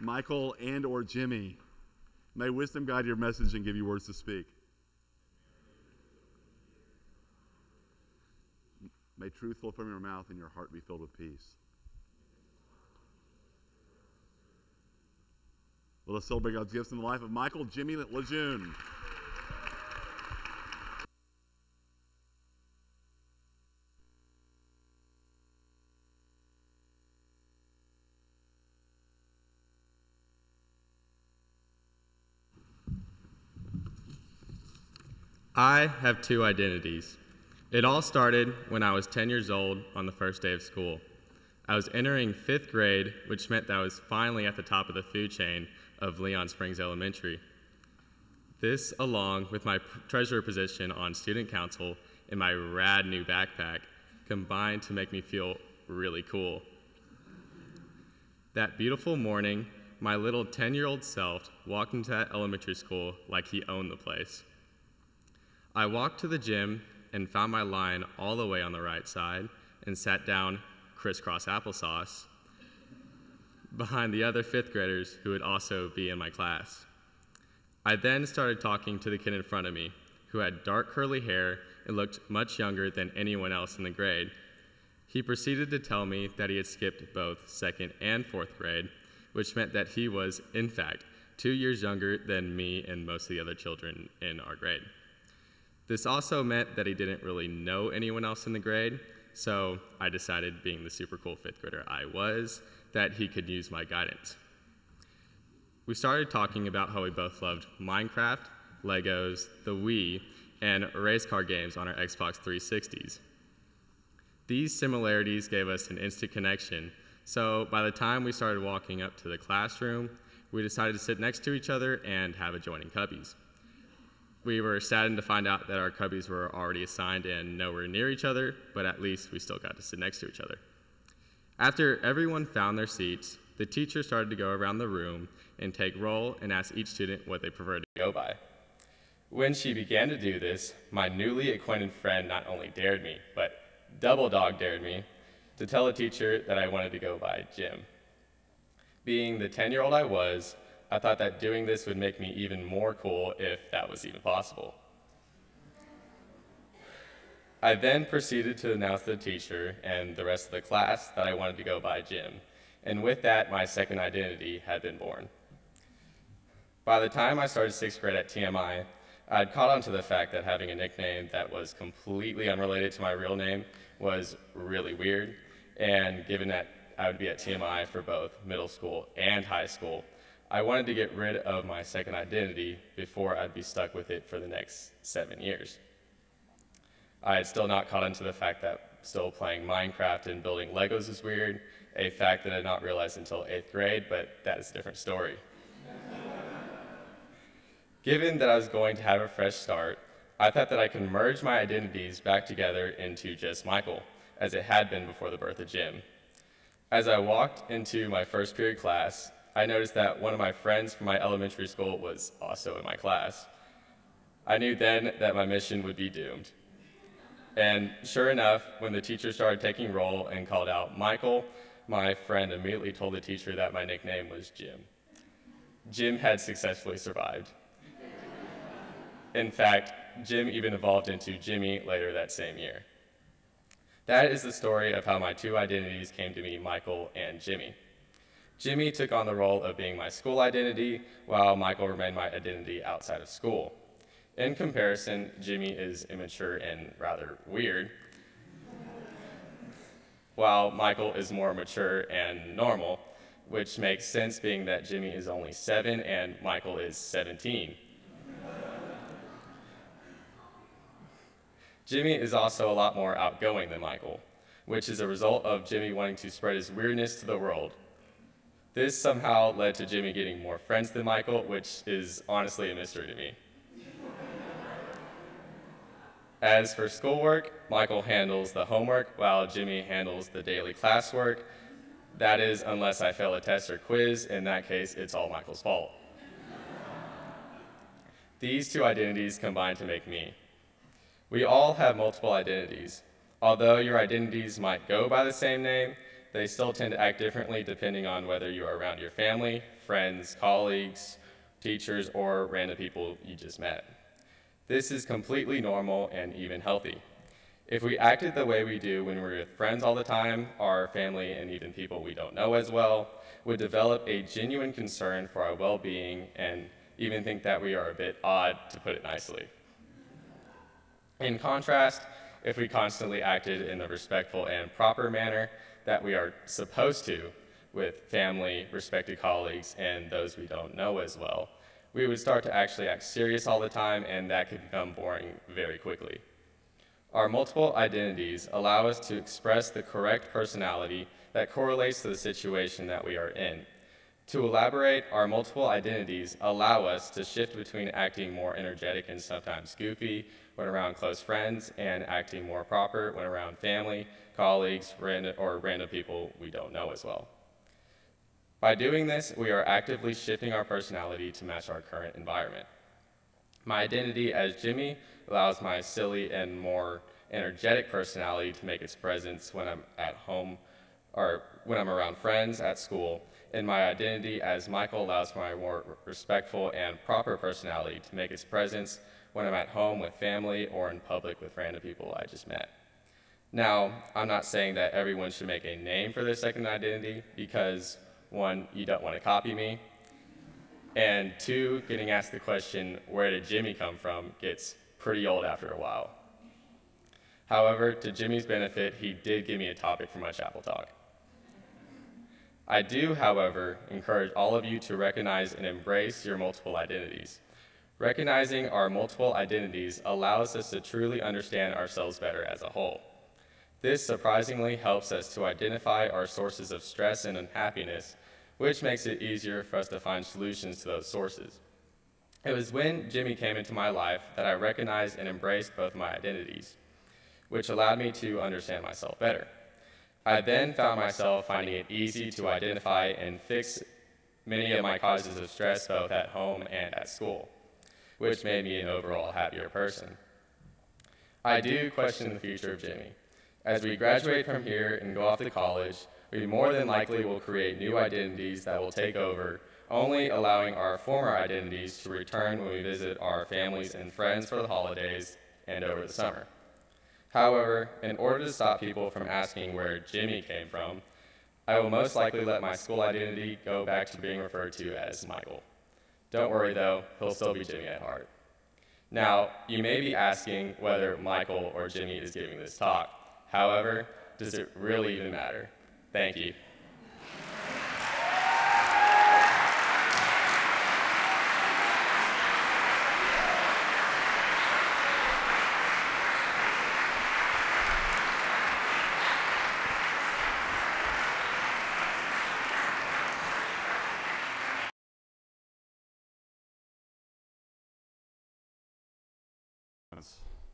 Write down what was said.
Michael and or Jimmy. May wisdom guide your message and give you words to speak. May truth flow from your mouth and your heart be filled with peace. Let us celebrate God's gifts in the life of Michael, Jimmy, and LeJune. I have two identities. It all started when I was 10 years old on the first day of school. I was entering 5th grade, which meant that I was finally at the top of the food chain of Leon Springs Elementary. This, along with my treasurer position on student council and my rad new backpack, combined to make me feel really cool. That beautiful morning, my little 10-year-old self walked into that elementary school like he owned the place. I walked to the gym and found my line all the way on the right side and sat down crisscross applesauce behind the other 5th graders who would also be in my class. I then started talking to the kid in front of me, who had dark curly hair and looked much younger than anyone else in the grade. He proceeded to tell me that he had skipped both 2nd and 4th grade, which meant that he was, in fact, 2 years younger than me and most of the other children in our grade. This also meant that he didn't really know anyone else in the grade, so I decided, being the super cool 5th grader I was, that he could use my guidance. We started talking about how we both loved Minecraft, Legos, the Wii, and race car games on our Xbox 360s. These similarities gave us an instant connection, so by the time we started walking up to the classroom, we decided to sit next to each other and have adjoining cubbies. We were saddened to find out that our cubbies were already assigned and nowhere near each other, but at least we still got to sit next to each other. After everyone found their seats, the teacher started to go around the room and take roll and ask each student what they preferred to go by. When she began to do this, my newly acquainted friend not only dared me, but double dog dared me to tell the teacher that I wanted to go by Jim. Being the 10-year-old I was, I thought that doing this would make me even more cool if that was even possible. I then proceeded to announce to the teacher and the rest of the class that I wanted to go by Jim, and with that, my second identity had been born. By the time I started 6th grade at TMI, I had caught on to the fact that having a nickname that was completely unrelated to my real name was really weird, and given that I would be at TMI for both middle school and high school, I wanted to get rid of my second identity before I'd be stuck with it for the next 7 years. I had still not caught on to the fact that still playing Minecraft and building Legos was weird, a fact that I had not realized until 8th grade, but that is a different story. Given that I was going to have a fresh start, I thought that I could merge my identities back together into just Michael, as it had been before the birth of Jim. As I walked into my first period class, I noticed that one of my friends from my elementary school was also in my class. I knew then that my mission would be doomed. And sure enough, when the teacher started taking roll and called out Michael, my friend immediately told the teacher that my nickname was Jim. Jim had successfully survived. In fact, Jim even evolved into Jimmy later that same year. That is the story of how my two identities came to be Michael and Jimmy. Jimmy took on the role of being my school identity, while Michael remained my identity outside of school. In comparison, Jimmy is immature and rather weird, while Michael is more mature and normal, which makes sense being that Jimmy is only 7 and Michael is 17. Jimmy is also a lot more outgoing than Michael, which is a result of Jimmy wanting to spread his weirdness to the world. This somehow led to Jimmy getting more friends than Michael, which is honestly a mystery to me. As for schoolwork, Michael handles the homework while Jimmy handles the daily classwork. That is, unless I fail a test or quiz. In that case, it's all Michael's fault. These two identities combine to make me. We all have multiple identities. Although your identities might go by the same name, they still tend to act differently depending on whether you are around your family, friends, colleagues, teachers, or random people you just met. This is completely normal and even healthy. If we acted the way we do when we're with friends all the time, our family and even people we don't know as well would develop a genuine concern for our well-being and even think that we are a bit odd, to put it nicely. In contrast, if we constantly acted in the respectful and proper manner that we are supposed to with family, respected colleagues, and those we don't know as well, we would start to actually act serious all the time, and that could become boring very quickly. Our multiple identities allow us to express the correct personality that correlates to the situation that we are in. To elaborate, our multiple identities allow us to shift between acting more energetic and sometimes goofy when around close friends and acting more proper when around family, colleagues, or random people we don't know as well. By doing this, we are actively shifting our personality to match our current environment. My identity as Jimmy allows my silly and more energetic personality to make its presence when I'm at home or when I'm around friends at school, and my identity as Michael allows for my more respectful and proper personality to make its presence when I'm at home with family or in public with random people I just met. Now, I'm not saying that everyone should make a name for their second identity because, one, you don't want to copy me, and two, getting asked the question, where did Jimmy come from, gets pretty old after a while. However, to Jimmy's benefit, he did give me a topic for my chapel talk. I do, however, encourage all of you to recognize and embrace your multiple identities. Recognizing our multiple identities allows us to truly understand ourselves better as a whole. This surprisingly helps us to identify our sources of stress and unhappiness, which makes it easier for us to find solutions to those sources. It was when Jimmy came into my life that I recognized and embraced both my identities, which allowed me to understand myself better. I then found myself finding it easy to identify and fix many of my causes of stress both at home and at school, which made me an overall happier person. I do question the future of Jimmy. As we graduate from here and go off to college, we more than likely will create new identities that will take over, only allowing our former identities to return when we visit our families and friends for the holidays and over the summer. However, in order to stop people from asking where Jimmy came from, I will most likely let my school identity go back to being referred to as Michael. Don't worry though, he'll still be Jimmy at heart. Now, you may be asking whether Michael or Jimmy is giving this talk. However, does it really even matter? Thank you.